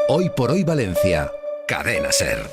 Hoy por hoy Valencia, Cadena SER.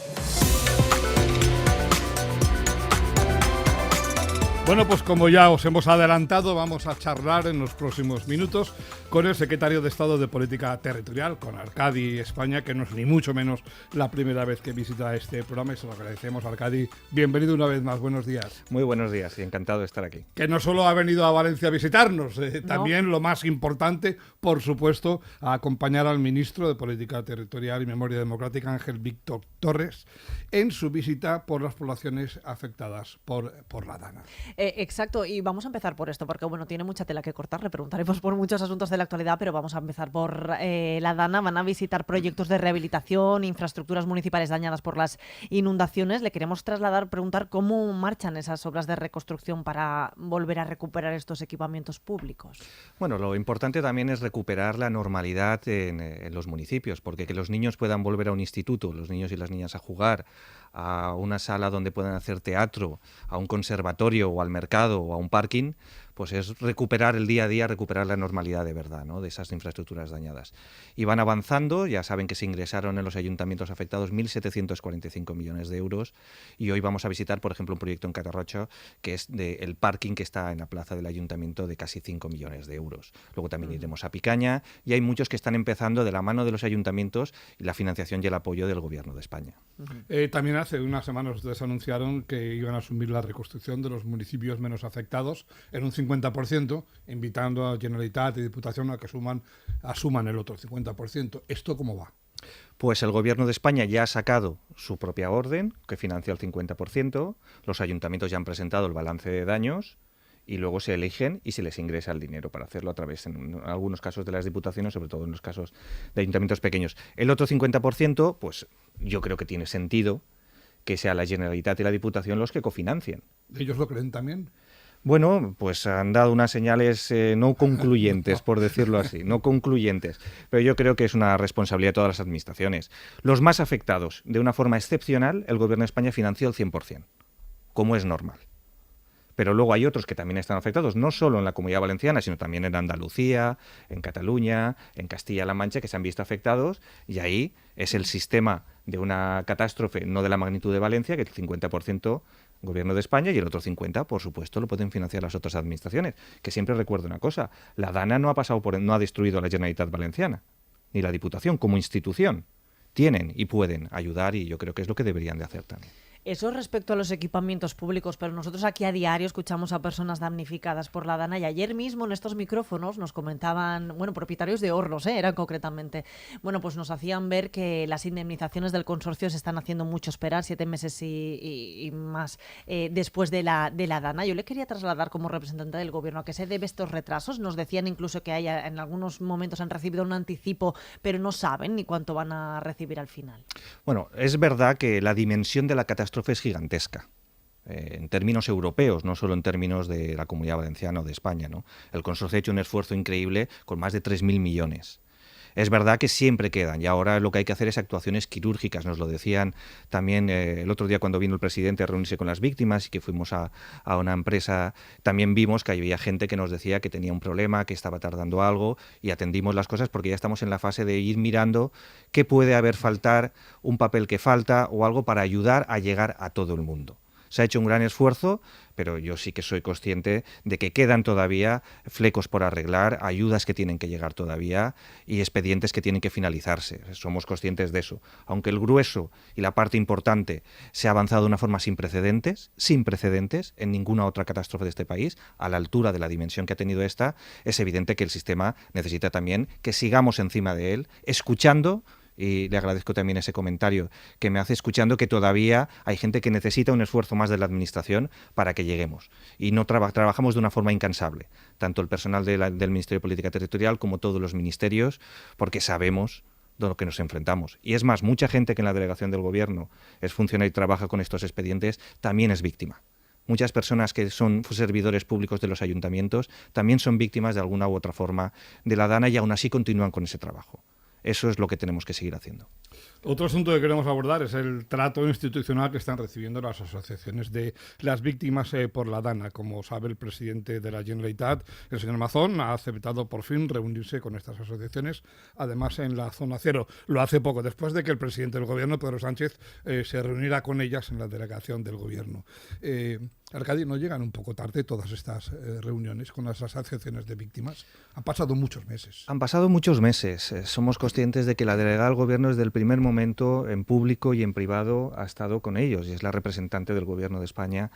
Bueno, pues como ya os hemos adelantado, vamos a charlar en los próximos minutos con el secretario de Estado de Política Territorial, con Arcadi España, que no es ni mucho menos la primera vez que visita este programa y se lo agradecemos. Arcadi, bienvenido una vez más, buenos días. Muy buenos días y encantado de estar aquí. Que no solo ha venido a Valencia a visitarnos, también lo más importante, por supuesto, a acompañar al ministro de Política Territorial y Memoria Democrática, Ángel Víctor Torres, en su visita por las poblaciones afectadas por la Dana. Exacto, y vamos a empezar por esto, porque bueno, tiene mucha tela que cortar, le preguntaremos por muchos asuntos de la actualidad, pero vamos a empezar por la Dana. Van a visitar proyectos de rehabilitación, infraestructuras municipales dañadas por las inundaciones. Le queremos preguntar cómo marchan esas obras de reconstrucción para volver a recuperar estos equipamientos públicos. Bueno, lo importante también es recuperar la normalidad en los municipios, porque que los niños puedan volver a un instituto, los niños y las niñas a jugar, a una sala donde puedan hacer teatro, a un conservatorio o al mercado o a un parking, pues es recuperar el día a día, recuperar la normalidad de verdad, ¿no?, de esas infraestructuras dañadas. Y van avanzando, ya saben que se ingresaron en los ayuntamientos afectados 1.745 millones de euros y hoy vamos a visitar, por ejemplo, un proyecto en Catarrocho que es el parking que está en la plaza del ayuntamiento de casi 5 millones de euros. Luego también iremos a Picaña y hay muchos que están empezando de la mano de los ayuntamientos y la financiación y el apoyo del Gobierno de España. También hace unas semanas ustedes anunciaron que iban a asumir la reconstrucción de los municipios menos afectados en un 50%, invitando a Generalitat y Diputación a que asuman el otro 50%. ¿Esto cómo va? Pues el Gobierno de España ya ha sacado su propia orden, que financia el 50%, los ayuntamientos ya han presentado el balance de daños y luego se eligen y se les ingresa el dinero para hacerlo a través, en algunos casos, de las diputaciones, sobre todo en los casos de ayuntamientos pequeños. El otro 50%, pues yo creo que tiene sentido que sea la Generalitat y la Diputación los que cofinancien. ¿Ellos lo creen también? Bueno, pues han dado unas señales no concluyentes, por decirlo así, no concluyentes, pero yo creo que es una responsabilidad de todas las administraciones. Los más afectados, de una forma excepcional, el Gobierno de España financió el 100%, como es normal. Pero luego hay otros que también están afectados, no solo en la Comunidad Valenciana, sino también en Andalucía, en Cataluña, en Castilla-La Mancha, que se han visto afectados, y ahí es el sistema de una catástrofe, no de la magnitud de Valencia, que el 50% Gobierno de España y el otro 50%, por supuesto, lo pueden financiar las otras administraciones. Que siempre recuerdo una cosa, la Dana no ha destruido a la Generalitat Valenciana, ni la Diputación como institución. Tienen y pueden ayudar y yo creo que es lo que deberían de hacer también. Eso respecto a los equipamientos públicos, pero nosotros aquí a diario escuchamos a personas damnificadas por la Dana y ayer mismo en estos micrófonos nos comentaban, propietarios de hornos, eran concretamente, pues nos hacían ver que las indemnizaciones del consorcio se están haciendo mucho esperar, 7 meses y más después de la Dana. Yo le quería trasladar como representante del gobierno a qué se debe estos retrasos. Nos decían incluso que en algunos momentos han recibido un anticipo, pero no saben ni cuánto van a recibir al final. Bueno, es verdad que la dimensión de la catástrofe es gigantesca, en términos europeos, no solo en términos de la Comunidad Valenciana o de España, ¿no? El consorcio ha hecho un esfuerzo increíble con más de 3.000 millones. Es verdad que siempre quedan y ahora lo que hay que hacer es actuaciones quirúrgicas. Nos lo decían también el otro día cuando vino el presidente a reunirse con las víctimas y que fuimos a una empresa. También vimos que había gente que nos decía que tenía un problema, que estaba tardando algo y atendimos las cosas porque ya estamos en la fase de ir mirando qué puede haber faltar, un papel que falta o algo para ayudar a llegar a todo el mundo. Se ha hecho un gran esfuerzo, pero yo sí que soy consciente de que quedan todavía flecos por arreglar, ayudas que tienen que llegar todavía y expedientes que tienen que finalizarse. Somos conscientes de eso. Aunque el grueso y la parte importante se ha avanzado de una forma sin precedentes en ninguna otra catástrofe de este país, a la altura de la dimensión que ha tenido esta, es evidente que el sistema necesita también que sigamos encima de él, escuchando. Y le agradezco también ese comentario que me hace, escuchando que todavía hay gente que necesita un esfuerzo más de la administración para que lleguemos. Y no trabajamos de una forma incansable, tanto el personal del Ministerio de Política Territorial como todos los ministerios, porque sabemos de lo que nos enfrentamos. Y es más, mucha gente que en la delegación del Gobierno es funcionaria y trabaja con estos expedientes también es víctima. Muchas personas que son servidores públicos de los ayuntamientos también son víctimas de alguna u otra forma de la Dana y aún así continúan con ese trabajo. Eso es lo que tenemos que seguir haciendo. Otro asunto que queremos abordar es el trato institucional que están recibiendo las asociaciones de las víctimas por la Dana. Como sabe el presidente de la Generalitat, el señor Mazón, ha aceptado por fin reunirse con estas asociaciones, además en la zona cero. Lo hace poco después de que el presidente del gobierno, Pedro Sánchez, se reuniera con ellas en la delegación del gobierno. Arcadi, ¿no llegan un poco tarde todas estas reuniones con las asociaciones de víctimas? Han pasado muchos meses. Han pasado muchos meses. Somos conscientes de que la delegada del gobierno desde el primer momento, en público y en privado, ha estado con ellos y es la representante del gobierno de España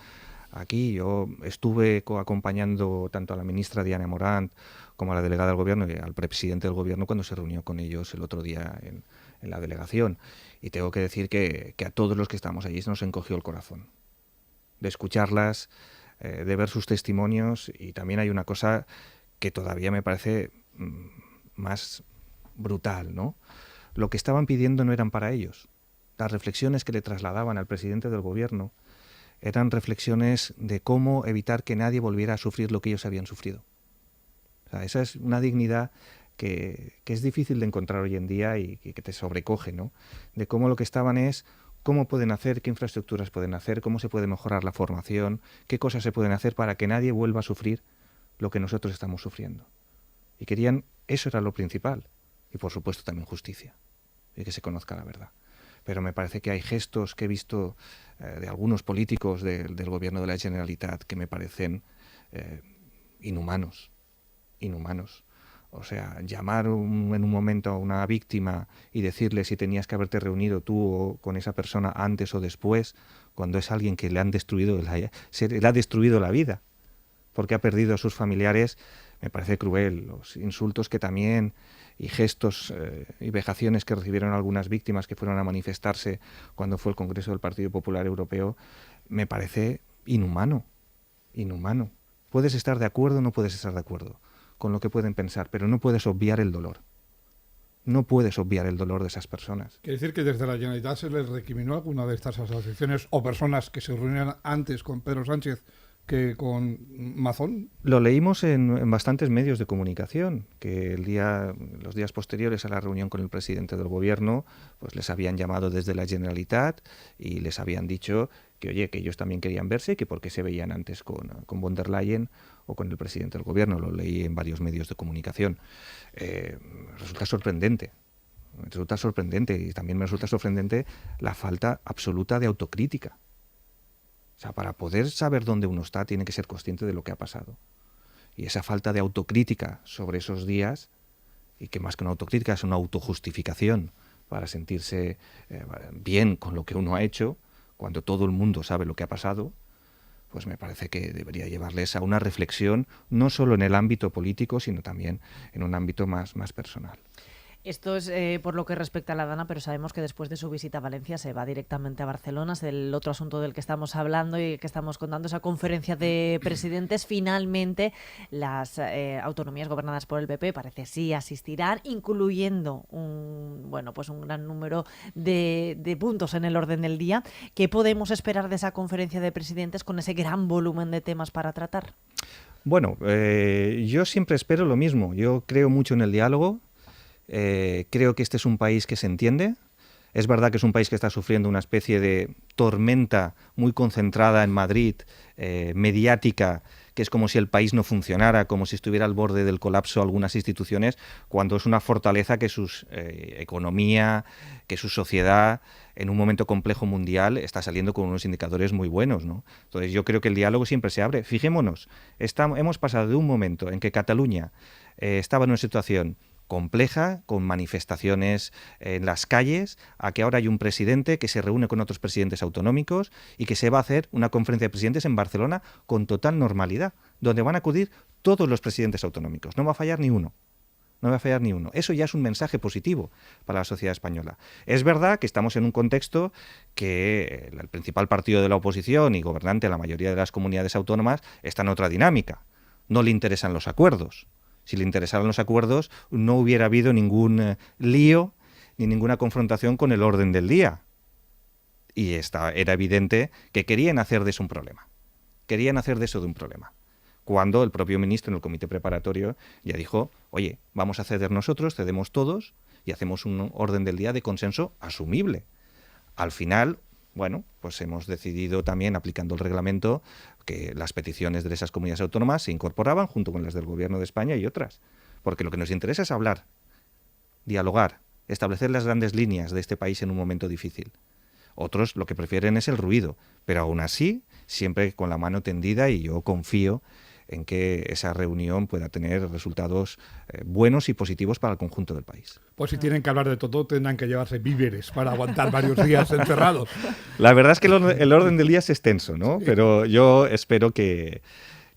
aquí. Yo estuve acompañando tanto a la ministra Diana Morant como a la delegada del gobierno y al presidente del gobierno cuando se reunió con ellos el otro día en la delegación. Y tengo que decir que a todos los que estamos allí se nos encogió el corazón de escucharlas, de ver sus testimonios. Y también hay una cosa que todavía me parece más brutal, ¿no? Lo que estaban pidiendo no eran para ellos. Las reflexiones que le trasladaban al presidente del gobierno eran reflexiones de cómo evitar que nadie volviera a sufrir lo que ellos habían sufrido. O sea, esa es una dignidad que es difícil de encontrar hoy en día y que te sobrecoge, ¿no? De cómo lo que estaban es cómo pueden hacer, qué infraestructuras pueden hacer, cómo se puede mejorar la formación, qué cosas se pueden hacer para que nadie vuelva a sufrir lo que nosotros estamos sufriendo. Y querían, eso era lo principal. Y por supuesto también justicia, y que se conozca la verdad. Pero me parece que hay gestos que he visto de algunos políticos del gobierno de la Generalitat que me parecen inhumanos. O sea, llamar en un momento a una víctima y decirle si tenías que haberte reunido tú o con esa persona antes o después, cuando es alguien que le ha destruido la vida, porque ha perdido a sus familiares, me parece cruel. Los insultos que también y gestos y vejaciones que recibieron algunas víctimas que fueron a manifestarse cuando fue el Congreso del Partido Popular Europeo, me parece inhumano. Puedes estar de acuerdo o no puedes estar de acuerdo con lo que pueden pensar, pero no puedes obviar el dolor. No puedes obviar el dolor de esas personas. ¿Quiere decir que desde la Generalitat se les recriminó a alguna de estas asociaciones o personas que se reunían antes con Pedro Sánchez que con Mazón? Lo leímos en bastantes medios de comunicación, que los días posteriores a la reunión con el presidente del gobierno, pues les habían llamado desde la Generalitat y les habían dicho que, oye, que ellos también querían verse y que por qué se veían antes con von der Leyen o con el presidente del gobierno. Lo leí en varios medios de comunicación. Resulta sorprendente y también me resulta sorprendente la falta absoluta de autocrítica. O sea, para poder saber dónde uno está, tiene que ser consciente de lo que ha pasado. Y esa falta de autocrítica sobre esos días, y que más que una autocrítica es una autojustificación para sentirse bien con lo que uno ha hecho, cuando todo el mundo sabe lo que ha pasado, pues me parece que debería llevarles a una reflexión, no solo en el ámbito político, sino también en un ámbito más personal. Esto es por lo que respecta a la Dana, pero sabemos que después de su visita a Valencia se va directamente a Barcelona. Es el otro asunto del que estamos hablando y que estamos contando, esa conferencia de presidentes. Finalmente, las autonomías gobernadas por el PP parece sí asistirán, incluyendo un gran número de puntos en el orden del día. ¿Qué podemos esperar de esa conferencia de presidentes con ese gran volumen de temas para tratar? Bueno, yo siempre espero lo mismo. Yo creo mucho en el diálogo. Creo que este es un país que se entiende. Es verdad que es un país que está sufriendo una especie de tormenta muy concentrada en Madrid, mediática, que es como si el país no funcionara, como si estuviera al borde del colapso algunas instituciones, cuando es una fortaleza que su economía, que su sociedad, en un momento complejo mundial, está saliendo con unos indicadores muy buenos, ¿no? Entonces yo creo que el diálogo siempre se abre. Fijémonos, hemos pasado de un momento en que Cataluña estaba en una situación compleja, con manifestaciones en las calles, a que ahora hay un presidente que se reúne con otros presidentes autonómicos y que se va a hacer una conferencia de presidentes en Barcelona con total normalidad, donde van a acudir todos los presidentes autonómicos. No va a fallar ni uno. Eso ya es un mensaje positivo para la sociedad española. Es verdad que estamos en un contexto que el principal partido de la oposición y gobernante de la mayoría de las comunidades autónomas está en otra dinámica. No le interesan los acuerdos. Si le interesaran los acuerdos, no hubiera habido ningún lío ni ninguna confrontación con el orden del día. Y era evidente que querían hacer de eso un problema. Cuando el propio ministro en el comité preparatorio ya dijo, oye, vamos a ceder nosotros, cedemos todos, y hacemos un orden del día de consenso asumible. Al final, bueno, pues hemos decidido también, aplicando el reglamento, que las peticiones de esas comunidades autónomas se incorporaban junto con las del Gobierno de España y otras. Porque lo que nos interesa es hablar, dialogar, establecer las grandes líneas de este país en un momento difícil. Otros lo que prefieren es el ruido, pero aún así, siempre con la mano tendida, y yo confío en que esa reunión pueda tener resultados buenos y positivos para el conjunto del país. Pues si tienen que hablar de todo, tendrán que llevarse víveres para aguantar varios días encerrados. La verdad es que el orden del día es extenso, ¿no? Sí. Pero yo espero que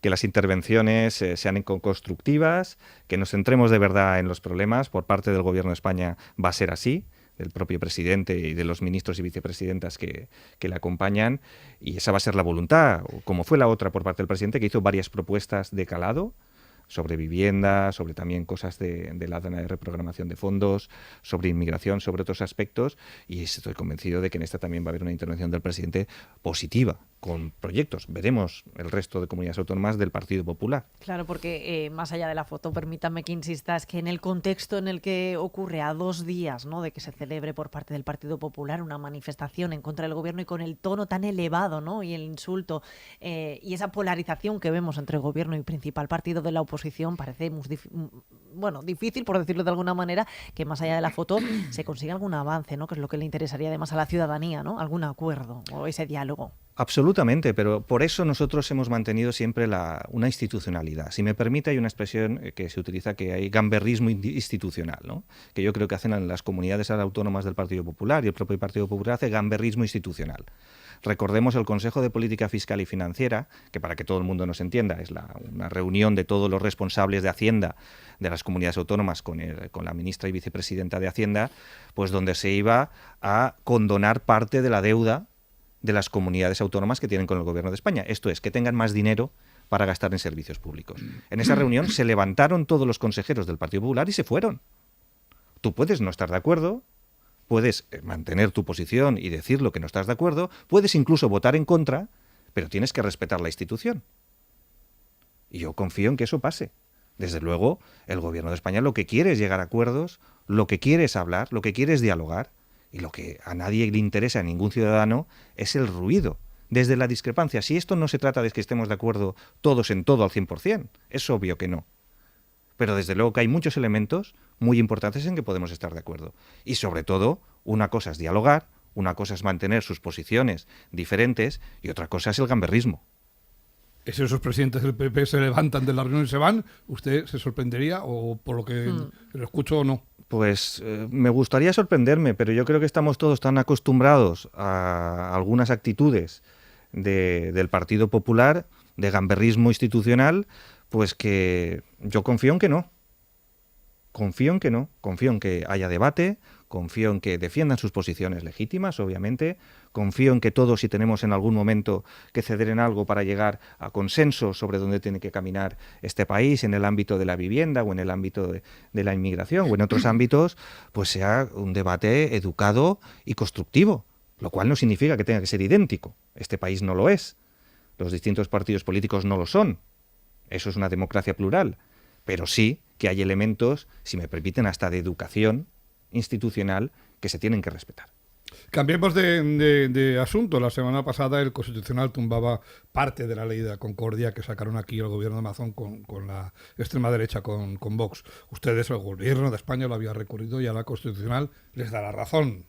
las intervenciones sean constructivas, que nos centremos de verdad en los problemas. Por parte del Gobierno de España va a ser así, del propio presidente y de los ministros y vicepresidentas que le acompañan, y esa va a ser la voluntad, como fue la otra por parte del presidente, que hizo varias propuestas de calado sobre vivienda, sobre también cosas de la de reprogramación de fondos, sobre inmigración, sobre otros aspectos, y estoy convencido de que en esta también va a haber una intervención del presidente positiva, con proyectos. Veremos el resto de comunidades autónomas del Partido Popular. Claro, porque más allá de la foto, permítame que insista, es que en el contexto en el que ocurre a 2 días, ¿no?, de que se celebre por parte del Partido Popular una manifestación en contra del gobierno, y con el tono tan elevado, ¿no?, y el insulto y esa polarización que vemos entre el gobierno y principal partido de la oposición, parece difícil, por decirlo de alguna manera, que más allá de la foto se consiga algún avance, ¿no?, que es lo que le interesaría además a la ciudadanía, ¿no?, algún acuerdo o ese diálogo. Absolutamente, pero por eso nosotros hemos mantenido siempre una institucionalidad. Si me permite, hay una expresión que se utiliza, que hay gamberrismo institucional, ¿no?, que yo creo que hacen las comunidades autónomas del Partido Popular, y el propio Partido Popular hace gamberrismo institucional. Recordemos el Consejo de Política Fiscal y Financiera, que, para que todo el mundo nos entienda, es una reunión de todos los responsables de Hacienda de las comunidades autónomas con la ministra y vicepresidenta de Hacienda, pues donde se iba a condonar parte de la deuda de las comunidades autónomas que tienen con el Gobierno de España. Esto es, que tengan más dinero para gastar en servicios públicos. En esa reunión se levantaron todos los consejeros del Partido Popular y se fueron. Tú puedes no estar de acuerdo, puedes mantener tu posición y decir lo que no estás de acuerdo, puedes incluso votar en contra, pero tienes que respetar la institución. Y yo confío en que eso pase. Desde luego, el Gobierno de España lo que quiere es llegar a acuerdos, lo que quiere es hablar, lo que quiere es dialogar, y lo que a nadie le interesa, a ningún ciudadano, es el ruido. Desde la discrepancia. Si esto no se trata de que estemos de acuerdo todos en todo al 100%, es obvio que no. Pero desde luego que hay muchos elementos muy importantes en que podemos estar de acuerdo. Y sobre todo, una cosa es dialogar, una cosa es mantener sus posiciones diferentes, y otra cosa es el gamberrismo. Si esos presidentes del PP se levantan de la reunión y se van, ¿usted se sorprendería, o por lo que lo escucho, o no? Pues me gustaría sorprenderme, pero yo creo que estamos todos tan acostumbrados a algunas actitudes del Partido Popular, de gamberrismo institucional, pues que yo confío en que no. Confío en que no. Confío en que haya debate, confío en que defiendan sus posiciones legítimas, obviamente. Confío en que todos, si tenemos en algún momento que ceder en algo para llegar a consensos sobre dónde tiene que caminar este país, en el ámbito de la vivienda o en el ámbito de la inmigración o en otros ámbitos, pues sea un debate educado y constructivo, lo cual no significa que tenga que ser idéntico. Este país no lo es. Los distintos partidos políticos no lo son. Eso es una democracia plural. Pero sí que hay elementos, si me permiten, hasta de educación institucional que se tienen que respetar. Cambiemos de asunto. La semana pasada el Constitucional tumbaba parte de la ley de la Concordia que sacaron aquí el gobierno de Amazon con la extrema derecha, con Vox. Ustedes, el gobierno de España, lo había recurrido y a la Constitucional les da la razón.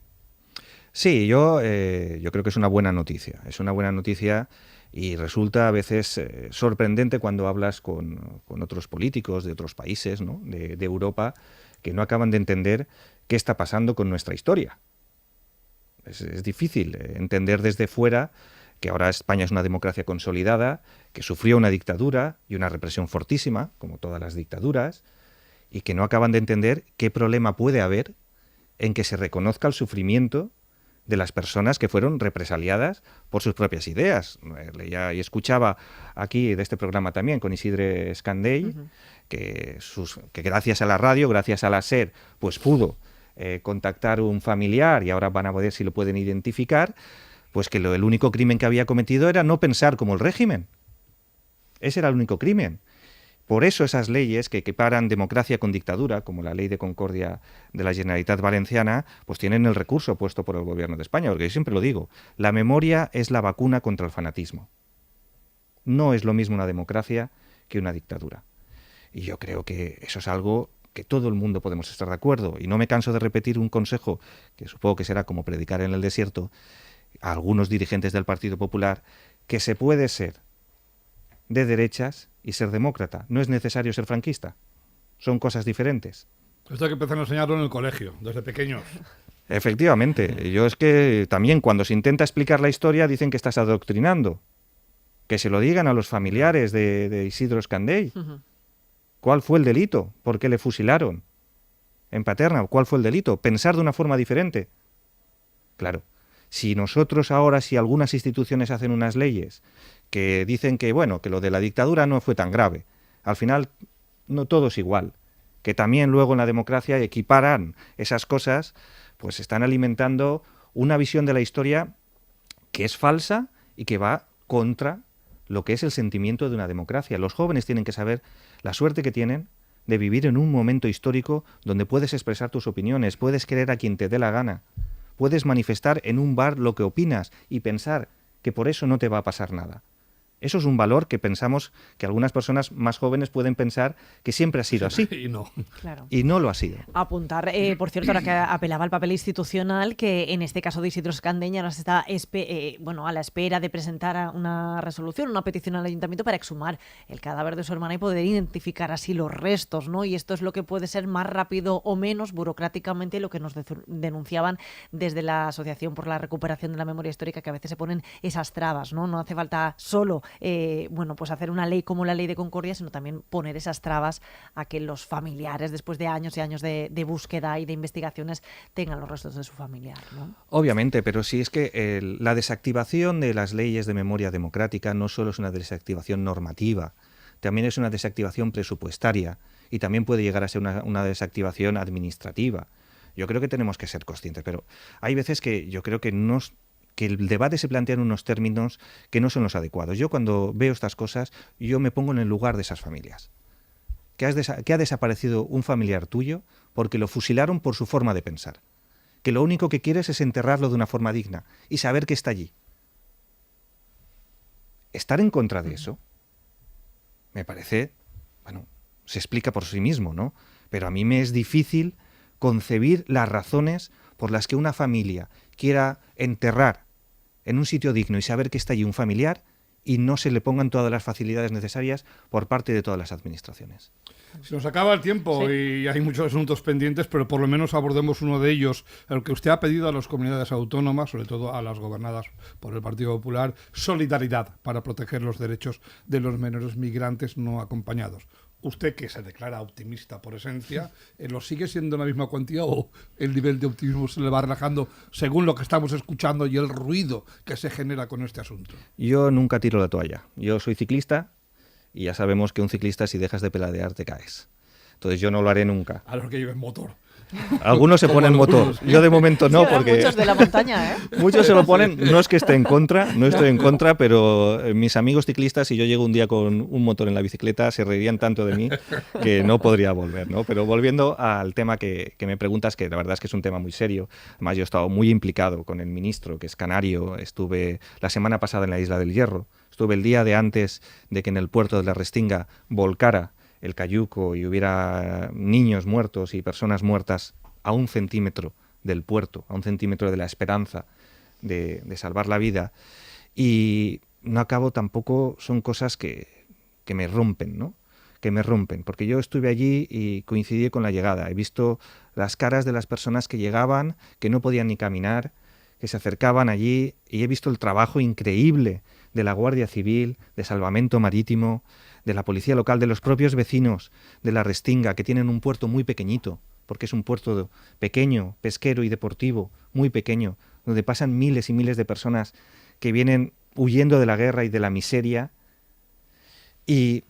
Sí, yo creo que es una buena noticia. Es una buena noticia. Y resulta a veces sorprendente cuando hablas con otros políticos de otros países, ¿no?, de Europa, que no acaban de entender qué está pasando con nuestra historia. Es difícil entender desde fuera que ahora España es una democracia consolidada, que sufrió una dictadura y una represión fortísima, como todas las dictaduras, y que no acaban de entender qué problema puede haber en que se reconozca el sufrimiento de las personas que fueron represaliadas por sus propias ideas. Leía y escuchaba aquí de este programa también con Isidre Escandell, que gracias a la radio, gracias a la SER, pues pudo contactar un familiar, y ahora van a ver si lo pueden identificar, pues que el único crimen que había cometido era no pensar como el régimen. Ese era el único crimen. Por eso esas leyes que equiparan democracia con dictadura, como la Ley de Concordia de la Generalitat Valenciana, pues tienen el recurso puesto por el Gobierno de España, porque yo siempre lo digo, la memoria es la vacuna contra el fanatismo. No es lo mismo una democracia que una dictadura. Y yo creo que eso es algo que todo el mundo podemos estar de acuerdo. Y no me canso de repetir un consejo, que supongo que será como predicar en el desierto, a algunos dirigentes del Partido Popular, que se puede ser de derechas y ser demócrata. No es necesario ser franquista. Son cosas diferentes. Esto hay que empezar a enseñarlo en el colegio, desde pequeños. Efectivamente. Yo es que también cuando se intenta explicar la historia dicen que estás adoctrinando. Que se lo digan a los familiares de Isidro Escandell. ¿Cuál fue el delito? ¿Por qué le fusilaron? En Paterna, ¿cuál fue el delito? Pensar de una forma diferente. Claro. Si nosotros ahora, si algunas instituciones hacen unas leyes que dicen que, bueno, que lo de la dictadura no fue tan grave, al final no todo es igual, que también luego en la democracia equiparan esas cosas, pues están alimentando una visión de la historia que es falsa y que va contra lo que es el sentimiento de una democracia. Los jóvenes tienen que saber la suerte que tienen de vivir en un momento histórico donde puedes expresar tus opiniones, puedes querer a quien te dé la gana. Puedes manifestar en un bar lo que opinas y pensar que por eso no te va a pasar nada. Eso es un valor que pensamos que algunas personas más jóvenes pueden pensar que siempre ha sido así. Y no. Claro. Y no lo ha sido. Apuntar, por cierto, ahora que apelaba al papel institucional, que en este caso de Isidro Escandell ahora se está a la espera de presentar una resolución, una petición al ayuntamiento para exhumar el cadáver de su hermana y poder identificar así los restos, ¿no? Y esto es lo que puede ser más rápido o menos burocráticamente lo que nos denunciaban desde la Asociación por la Recuperación de la Memoria Histórica, que a veces se ponen esas trabas, ¿no? No hace falta solo pues hacer una ley como la Ley de Concordia, sino también poner esas trabas a que los familiares, después de años y años de búsqueda y de investigaciones, tengan los restos de su familiar, ¿no? Obviamente, pero sí es que la desactivación de las leyes de memoria democrática no solo es una desactivación normativa, también es una desactivación presupuestaria y también puede llegar a ser una desactivación administrativa. Yo creo que tenemos que ser conscientes, pero hay veces que yo creo que el debate se plantea en unos términos que no son los adecuados. Yo cuando veo estas cosas, yo me pongo en el lugar de esas familias. Que ha desaparecido un familiar tuyo porque lo fusilaron por su forma de pensar. Que lo único que quieres es enterrarlo de una forma digna y saber que está allí. Estar en contra de eso, me parece, bueno, se explica por sí mismo, ¿no? Pero a mí me es difícil concebir las razones por las que una familia quiera enterrar en un sitio digno y saber que está allí un familiar y no se le pongan todas las facilidades necesarias por parte de todas las administraciones. Se nos acaba el tiempo, sí, y hay muchos asuntos pendientes, pero por lo menos abordemos uno de ellos, el que usted ha pedido a las comunidades autónomas, sobre todo a las gobernadas por el Partido Popular, solidaridad para proteger los derechos de los menores migrantes no acompañados. Usted, que se declara optimista por esencia, ¿lo sigue siendo la misma cuantía o el nivel de optimismo se le va relajando según lo que estamos escuchando y el ruido que se genera con este asunto? Yo nunca tiro la toalla. Yo soy ciclista y ya sabemos que un ciclista, si dejas de pedalear, te caes. Entonces yo no lo haré nunca. A los que lleven motor. Algunos se ponen motor. Yo de momento no, sí, porque muchos de la montaña, ¿eh? Muchos se lo ponen. No es que esté en contra, no estoy en contra, pero mis amigos ciclistas, si yo llego un día con un motor en la bicicleta, se reirían tanto de mí que no podría volver, ¿no? Pero volviendo al tema que me preguntas, que la verdad es que es un tema muy serio. Además, yo he estado muy implicado con el ministro, que es canario. Estuve la semana pasada en la Isla del Hierro. Estuve el día de antes de que en el puerto de la Restinga volcara el cayuco y hubiera niños muertos y personas muertas a 1 centímetro del puerto, a 1 centímetro de la esperanza de salvar la vida. Y no acabo tampoco, son cosas que me rompen, ¿no? Que me rompen, porque yo estuve allí y coincidí con la llegada. He visto las caras de las personas que llegaban, que no podían ni caminar, que se acercaban allí, y he visto el trabajo increíble de la Guardia Civil, de Salvamento Marítimo, de la policía local, de los propios vecinos de la Restinga, que tienen un puerto muy pequeñito, porque es un puerto pequeño, pesquero y deportivo, muy pequeño, donde pasan miles y miles de personas que vienen huyendo de la guerra y de la miseria. Y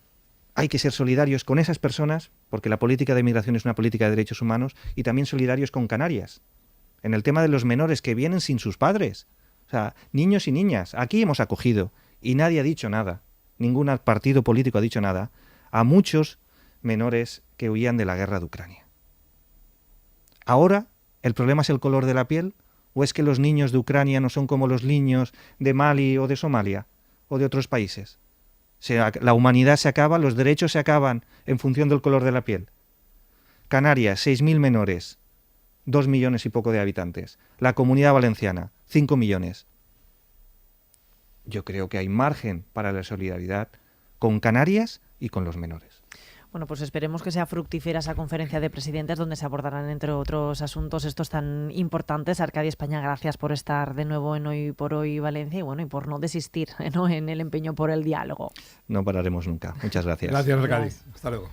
hay que ser solidarios con esas personas, porque la política de migración es una política de derechos humanos, y también solidarios con Canarias, en el tema de los menores que vienen sin sus padres. O sea, niños y niñas, aquí hemos acogido, y nadie ha dicho nada. Ningún partido político ha dicho nada a muchos menores que huían de la guerra de Ucrania. Ahora, ¿el problema es el color de la piel? ¿O es que los niños de Ucrania no son como los niños de Mali o de Somalia o de otros países? La humanidad se acaba, los derechos se acaban en función del color de la piel. Canarias, 6.000 menores, 2 millones y poco de habitantes. La Comunidad Valenciana, 5 millones. Yo creo que hay margen para la solidaridad con Canarias y con los menores. Bueno, pues esperemos que sea fructífera esa conferencia de presidentes donde se abordarán, entre otros asuntos, estos tan importantes. Arcadio España, gracias por estar de nuevo en Hoy por Hoy Valencia y por no desistir, ¿no?, en el empeño por el diálogo. No pararemos nunca. Muchas gracias. Gracias, Arcadio. Hasta luego.